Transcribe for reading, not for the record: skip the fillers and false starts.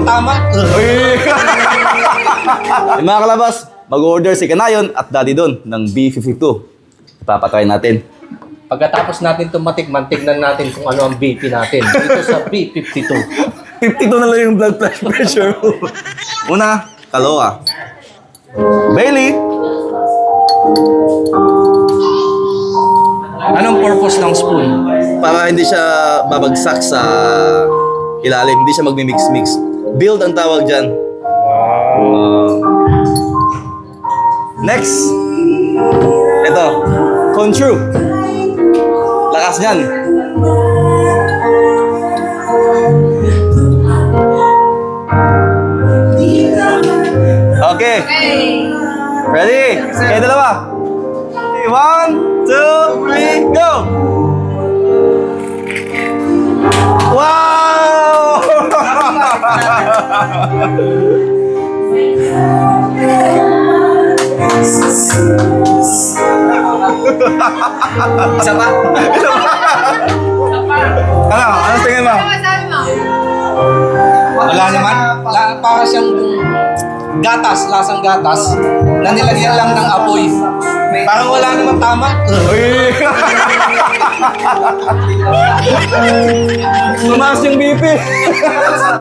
namang tama. Mga kalabas, mag-order si Kanayon at Daddy Don ng B52. Ipapatry natin. Pagkatapos natin itong matikman, tignan natin kung ano ang BP natin. Dito sa B52. 52 na lang yung blood pressure mo. Una, kaloa. Bailey. Anong purpose ng spoon? Para hindi siya babagsak sa ilalim, hindi siya magmi-mix-mix. Build ang tawag dyan. Next. Ito. Control. Lakas niyan. Okay. Ready? Kaya dalawa. 1, 2, 3, go! Wow! Isa pa? Ano tingin mo? Wala naman. Para siyang gatas, lasang gatas, na nilagyan lang ng apoy. Parang wala namang tama. Tumaas yung BP.